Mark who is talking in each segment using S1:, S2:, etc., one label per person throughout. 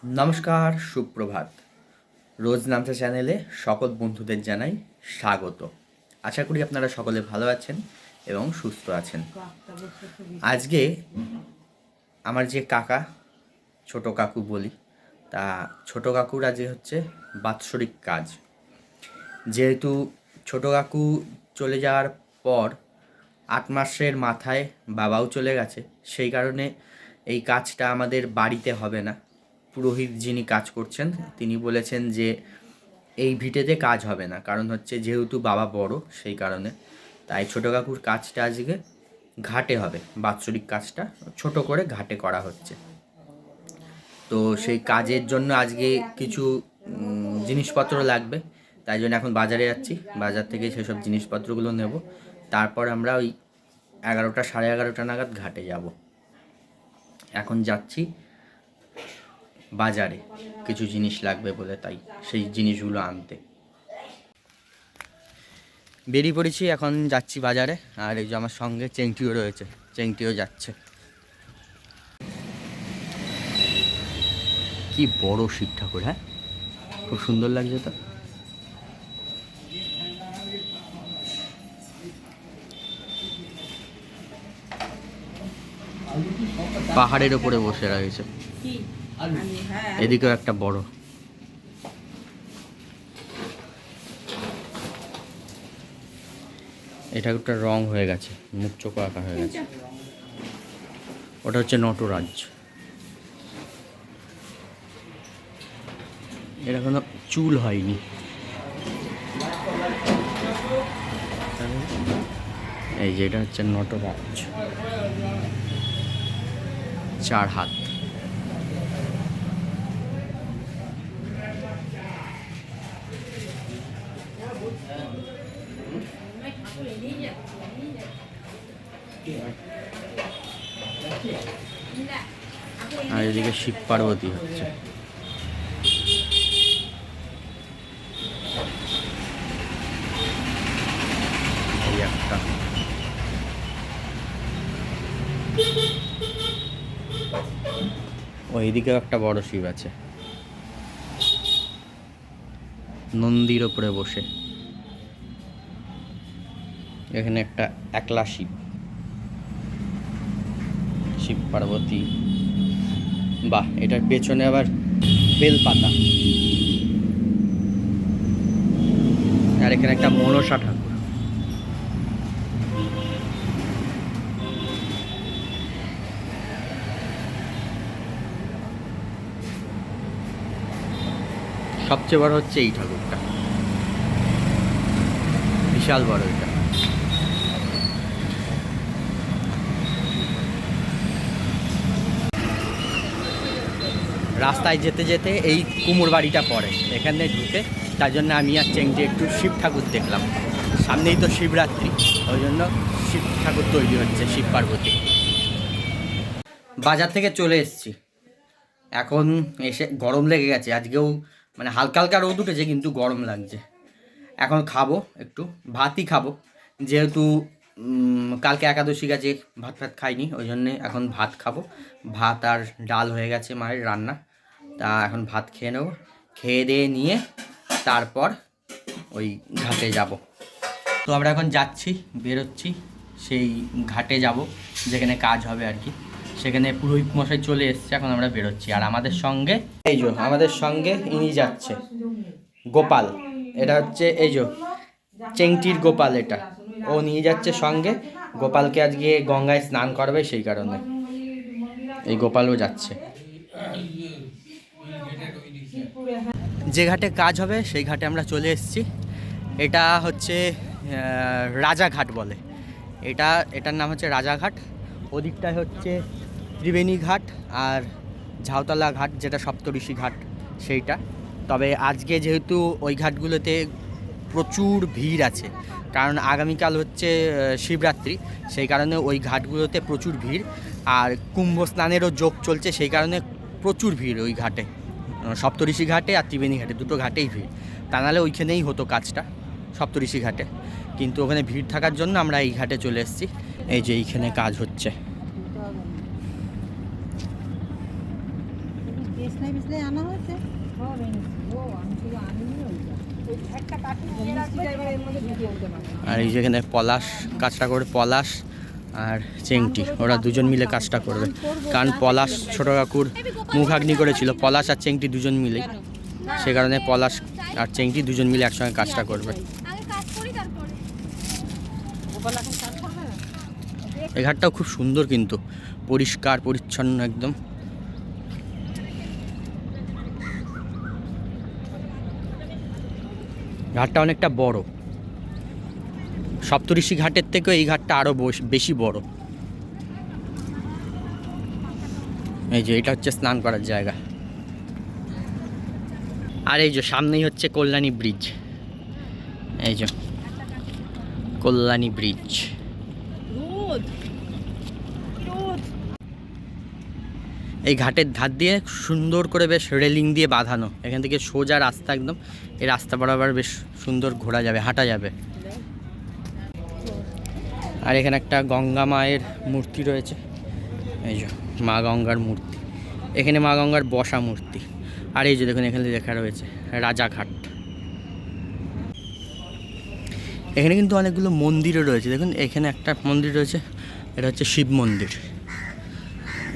S1: নমস্কার, সুপ্রভাত। রোজ নামচা চ্যানেলে সকল বন্ধুদের জানাই স্বাগত। আশা করি আপনারা সকলে ভালো আছেন এবং সুস্থ আছেন। আজকে আমার যে কাকা, ছোট কাকু বলি, তা ছোট কাকুর আজকে হচ্ছে বাৎসরিক কাজ। যেহেতু ছোট কাকু চলে যাওয়ার পর 8 মাসের মাথায় বাবাও চলে গেছে, সেই কারণে এই কাজটা আমাদের বাড়িতে হবে না। পুরোহিত যিনি কাজ করছেন তিনি বলেছেন যে এই ভিটেতে কাজ হবে না, কারণ হচ্ছে যেহেতু বাবা বড় সেই কারণে। তাই ছোটো কাকুর কাজটা আজকে ঘাটে হবে, বাৎসরিক কাজটা ছোট করে ঘাটে করা হচ্ছে। তো সেই কাজের জন্য আজকে কিছু জিনিসপত্র লাগবে, তাই জন্য এখন বাজারে যাচ্ছি। বাজার থেকে সেসব জিনিসপত্রগুলো নেব, তারপর আমরা ওই 11টা সাড়ে 11টা নাগাদ ঘাটে যাব। এখন যাচ্ছি বাজারে, কিছু জিনিস লাগবে বলে, তাই সেই জিনিসগুলো আনতে বেরিয়ে পড়েছি। এখন যাচ্ছি বাজারে, আর এই যে আমার সঙ্গে চেংটিও রয়েছে, চেংটিও যাচ্ছে। কি বড় শিব ঠাকুর! হ্যাঁ, খুব সুন্দর লাগছে তো। পাহাড়ের ওপরে বসে রয়েছে, এদিকেও একটা বড়। এই ঠাকুরটার রং হয়ে গেছে, মুখ চোখ আঁকা হয়ে গেছে। ওটা হচ্ছে নটরাজ। এর এখনো চুল হয়নি। এই যে এটা হচ্ছে নটরাজ, 4 হাত। আর এদিকে শিব পার্বতী হচ্ছে। এই একটা, ওইদিকেও একটা বড় শিব আছে, নন্দীর ওপরে বসে। এখানে একটা একলা শিব, শিব পার্বতী। বাহ, এটার পেছনে আবার বেলপাতা। আর এখানে একটা মনসা ঠাকুর। সবচেয়ে বড় হচ্ছে এই ঠাকুরটা, বিশাল বড় এটা। রাস্তায় যেতে যেতে এই কুমোর বাড়িটা পড়ে, এখানে ঢুকে, তার জন্য আমি আর চেংটি একটু শিব ঠাকুর দেখলাম। সামনেই তো শিবরাত্রি, ওই জন্য শিব ঠাকুর তৈরি হচ্ছে, শিব পার্বতী। বাজার থেকে চলে এসেছি, এখন এসে গরম লেগে গেছে। আজকেও মানে হালকা হালকা রোদ উঠেছে, কিন্তু গরম লাগছে। এখন খাবো, একটু ভাতই খাবো, যেহেতু কালকে একাদশী গেছে, ভাত ফাত খাইনি, ওই জন্যে এখন ভাত খাবো। ভাত আর ডাল হয়ে গেছে মায়ের রান্না, তা এখন ভাত খেয়ে নেবো। খেয়ে দিয়ে নিয়ে তারপর ওই ঘাটে যাব। তো আমরা এখন যাচ্ছি, বেরোচ্ছি, সেই ঘাটে যাব যেখানে কাজ হবে আর কি। সেখানে পুরোহিত মশাই চলে এসছে, এখন আমরা বেরোচ্ছি। আর আমাদের সঙ্গে এই যে আমাদের সঙ্গে ইনি যাচ্ছে, গোপাল। এটা হচ্ছে এই যে চেংটির গোপাল, এটা ও নিয়ে যাচ্ছে সঙ্গে। গোপালকে আজকে গঙ্গায় স্নান করবে, সেই কারণে এই গোপালও যাচ্ছে। যে ঘাটে কাজ হবে সেই ঘাটে আমরা চলে এসেছি। এটা হচ্ছে রাজাঘাট বলে, এটার নাম হচ্ছে রাজাঘাট। ওদিকটায় হচ্ছে ত্রিবেণী ঘাট আর ঝাউতলা ঘাট, যেটা সপ্তঋষি ঘাট সেইটা। তবে আজকে যেহেতু ওই ঘাটগুলোতে প্রচুর ভিড় আছে, কারণ আগামীকাল হচ্ছে শিবরাত্রি, সেই কারণে ওই ঘাটগুলোতে প্রচুর ভিড়। আর কুম্ভ স্নানেরও যোগ চলছে, সেই কারণে প্রচুর ভিড় ওই ঘাটে, সপ্তঋষি ঘাটে আর ত্রিবেণী ঘাটে, দুটো ঘাটেই ভিড়। তা নাহলে ওইখানেই হতো কাজটা, সপ্তঋষি ঘাটে, কিন্তু ওখানে ভিড় থাকার জন্য আমরা এই ঘাটে চলে এসেছি। এই যে এইখানে কাজ হচ্ছে।
S2: আনা হয়েছে।
S1: আর এই যেখানে পলাশ কাজটা করে, পলাশ আর চেংটি ওরা দুজন মিলে কাজটা করবে। কারণ পলাশ ছোট কাকুর মুখাগ্নি করেছিল, পলাশ আর চেংটি দুজন মিলে, সে কারণে পলাশ আর চেংটি দুজন মিলে একসঙ্গে কাজটা করবে। এই ঘাটটাও খুব সুন্দর, কিন্তু পরিষ্কার পরিচ্ছন্ন একদম। ঘাটটা অনেকটা বড়, সপ্তঋষি ঘাটের থেকেও এই ঘাটটা আরও বেশি বড়। এই যে এটা হচ্ছে স্নান করার জায়গা। আর এই যে সামনেই হচ্ছে কল্যাণী ব্রিজ। এই যে কল্যাণী ব্রিজ। এই ঘাটের ধার দিয়ে সুন্দর করে বেশ রেলিং দিয়ে বাঁধানো, এখান থেকে সোজা রাস্তা একদম। এই রাস্তা বরাবর বেশ সুন্দর ঘোরা যাবে, হাঁটা যাবে। আর এখানে একটা গঙ্গা মায়ের মূর্তি রয়েছে, এই যে মা গঙ্গার মূর্তি, এখানে মা গঙ্গার বসা মূর্তি। আর এই যে দেখুন এখানে লেখা রয়েছে রাজাঘাট। এখানে কিন্তু অনেকগুলো মন্দিরও রয়েছে, দেখুন এখানে একটা মন্দির রয়েছে, এটা হচ্ছে শিব মন্দির।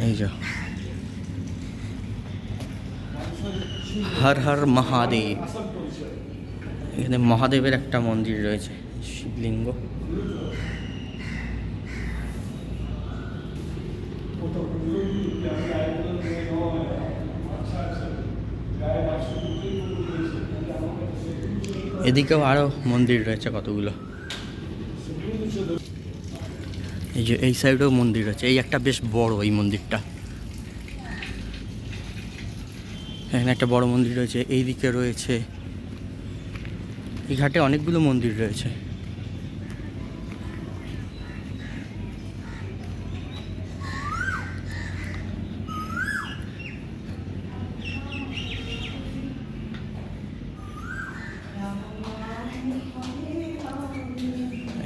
S1: এই যে হর হর মহাদেব, এখানে মহাদেবের একটা মন্দির রয়েছে, শিবলিঙ্গ। এদিকেও আরও মন্দির রয়েছে কতগুলো। এই যে এই সাইডেও মন্দির রয়েছে, এই একটা বেশ বড় এই মন্দিরটা। এখানে একটা বড় মন্দির রয়েছে, এই দিকে রয়েছে। এই ঘাটে অনেকগুলো মন্দির রয়েছে।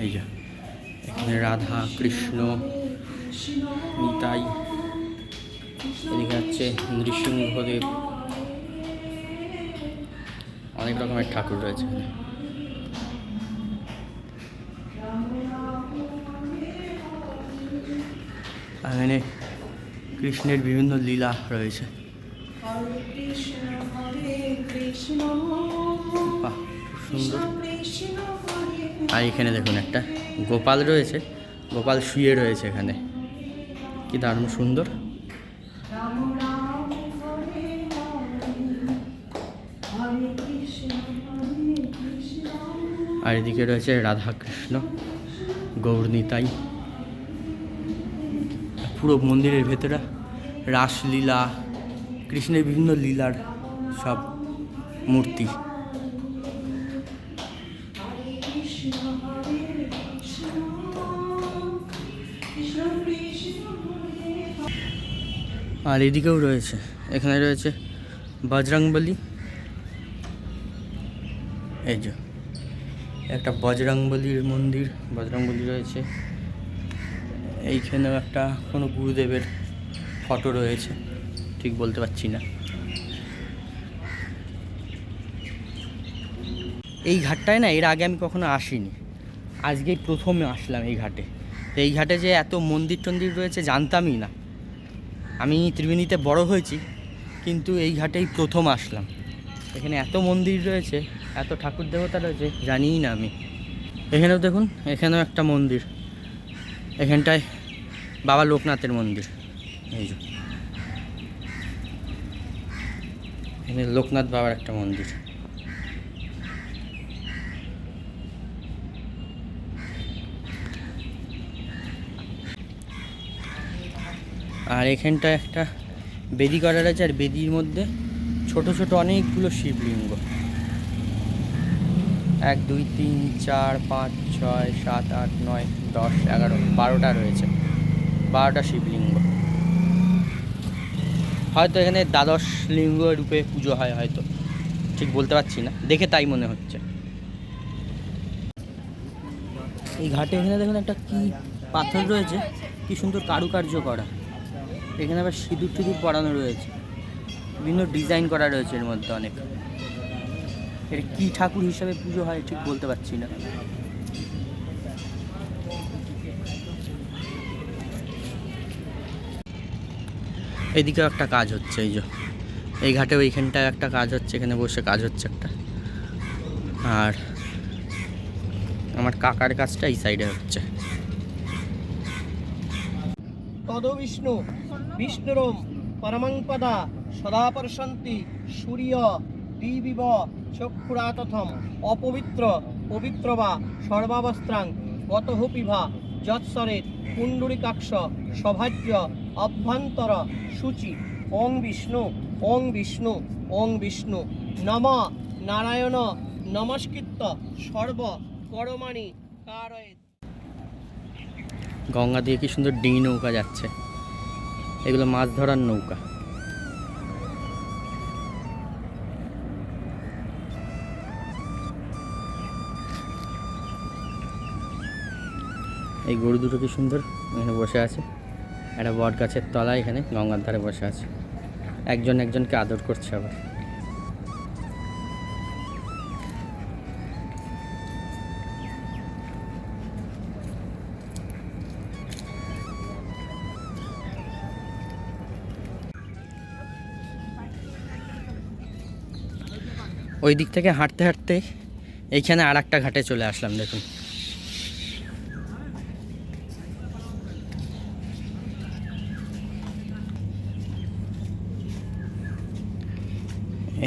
S1: এই যে এখানে রাধা কৃষ্ণ নিতাই, এদিকে হচ্ছে নৃসিংহদেব, অনেক রকমের ঠাকুর রয়েছে। এখানে কৃষ্ণের বিভিন্ন লীলা রয়েছে। বাহ, সুন্দর। আর এখানে দেখুন একটা গোপাল রয়েছে, গোপাল শুয়ে রয়েছে এখানে, কি দারুণ সুন্দর। আর এদিকে রয়েছে রাধা কৃষ্ণ, গৌরনীতাই। পুরো মন্দিরের ভেতরে রাসলীলা, কৃষ্ণের বিভিন্ন লীলার সব মূর্তি। আর এদিকেও রয়েছে, এখানে রয়েছে বজরংবলী। এই যে একটা বজরংবলীর মন্দির, বজরংবলী রয়েছে। এইখানেও একটা কোনো গুরুদেবের ফটো রয়েছে, ঠিক বলতে পারছি না। এই ঘাটটায় না এর আগে আমি কখনো আসিনি, আজকেই প্রথমে আসলাম এই ঘাটে। এই ঘাটে যে এত মন্দির টন্দির রয়েছে জানতামই না। আমি ত্রিবেণীতে বড় হয়েছি, কিন্তু এই ঘাটেই প্রথম আসলাম। এখানে এত মন্দির রয়েছে, এত ঠাকুর দেবতা রয়েছে, জানিই না আমি। এখানেও দেখুন, এখানেও একটা মন্দির, এখানটায় বাবা লোকনাথের মন্দির। এই যে এখানে লোকনাথ বাবার একটা মন্দির। আর এখানটায় একটা বেদি করা রয়েছে, আর বেদির মধ্যে ছোট ছোট অনেকগুলো শিবলিঙ্গ, 1 2 3 4 5 6 7 8 9 10 11 12টা রয়েছে, 12টা শিবলিঙ্গ। হয়তো এখানে দ্বাদশ লিঙ্গ রূপে পুজো হয়, হয়তো ঠিক বলতে পারছি না, দেখে তাই মনে হচ্ছে। এই ঘাটে এখানে দেখুন একটা কি পাথর রয়েছে, কি সুন্দর কারুকার্য করা। এখানে আবার সিঁদুর টিঁদুর পরানো রয়েছে, বিভিন্ন ডিজাইন করা রয়েছে এর মধ্যে অনেক। এর কি ঠাকুর হিসাবে পুজো হয় ঠিক বলতে পারছি না। এদিকেও একটা কাজ হচ্ছে, এই যে এই ঘাটে ওইখানটায় একটা কাজ হচ্ছে, এখানে বসে কাজ হচ্ছে একটা। আর আমার কাকার কাজটা এই সাইডে হচ্ছে।
S2: তদো বিষ্ণু বিষ্ণুরম পরমং পদা সদা পর্ষন্তি সূর্য দিবিব চক্ষুরাতথম অপবিত্র পবিত্র বা সর্বাবস্ত্রাং গতহ পিভা যৎসরেত কুণ্ডুরিকাক্ষ সভাজ্য অভ্যন্তর সূচি ওং বিষ্ণু ওং বিষ্ণু ওং বিষ্ণু নম নারায়ণ নমস্কৃত্য সর্ব করমাণি কারয়েৎ।
S1: গঙ্গা দিয়ে কি সুন্দর ডিঙি নৌকা যাচ্ছে, এগুলো মাছ ধরার নৌকা। এই গরু দুটো কি সুন্দর এখানে বসে আছে, একটা বট গাছের তলায় এখানে গঙ্গার ধারে বসে আছে, একজন একজনকে আদর করছে। আবার ওই দিক থেকে হাঁটতে হাঁটতে এইখানে আর একটা ঘাটে চলে আসলাম। দেখুন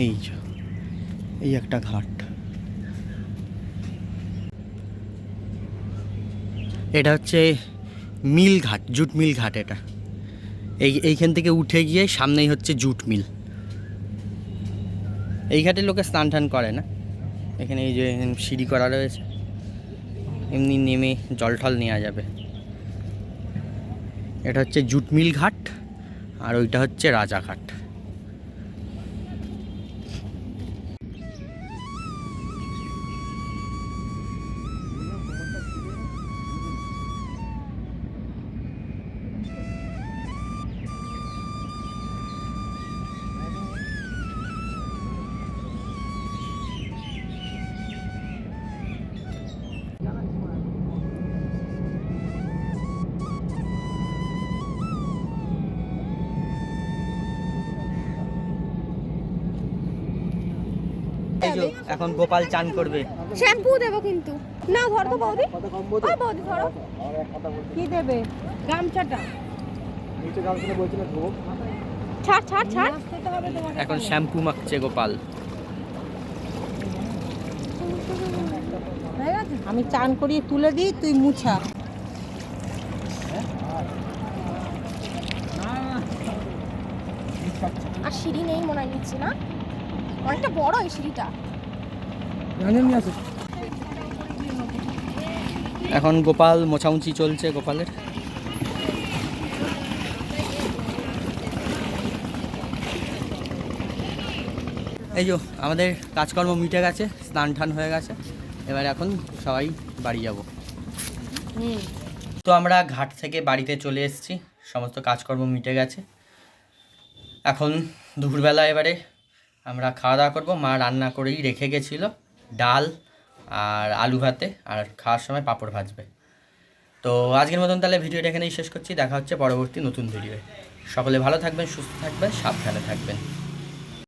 S1: এই এই একটা ঘাট, এটা হচ্ছে মিল ঘাট, জুট মিল ঘাট। এটা এইখান থেকে উঠে গিয়ে সামনেই হচ্ছে জুট মিল। এই ঘাটে লোকে স্নান টান করে না, এখানে এই যে সিঁড়ি করা রয়েছে, এমনি নেমে জল টল নেওয়া যাবে। এটা হচ্ছে জুট মিল ঘাট, আর ওইটা হচ্ছে রাজাঘাট। এই যে এখন গোপাল চান করবে।
S3: শ্যাম্পু দেবো কিন্তু না, ধর তো বৌদি, ওই বৌদি ধরো। কি দেবে? গামছাটা নিচে, গামছাটা বলছি না ধোব। ছাড় ছাড় ছাড়।
S1: এখন শ্যাম্পু মাখছে গোপাল।
S3: আমি চান করিয়ে তুলে দিই, তুই মুছা। আর সিঁড়ি নেই মনে হয় নিচ্ছে না, অনেকটা বড় এই সিঁড়িটা।
S1: এখন গোপাল মোছামুছি চলছে গোপালের। এই যে আমাদের কাজকর্ম মিটে গেছে, স্নান টান হয়ে গেছে, এবার এখন সবাই বাড়ি যাব। তো আমরা ঘাট থেকে বাড়িতে চলে এসেছি, সমস্ত কাজকর্ম মিটে গেছে। এখন দুপুরবেলা এবারে আমরা খাওয়া দাওয়া করবো। মা রান্না করেই রেখে গেছিলো ডাল আর আলু ভাতে, আর খাওয়ার সময় পাঁপড় ভাজবে। তো আজকের মতন তাহলে ভিডিওটা এখানেই শেষ করছি। দেখা হচ্ছে পরবর্তী নতুন ভিডিওয়ে। সকলে ভালো থাকবেন, সুস্থ থাকবেন, সাবধানে থাকবেন।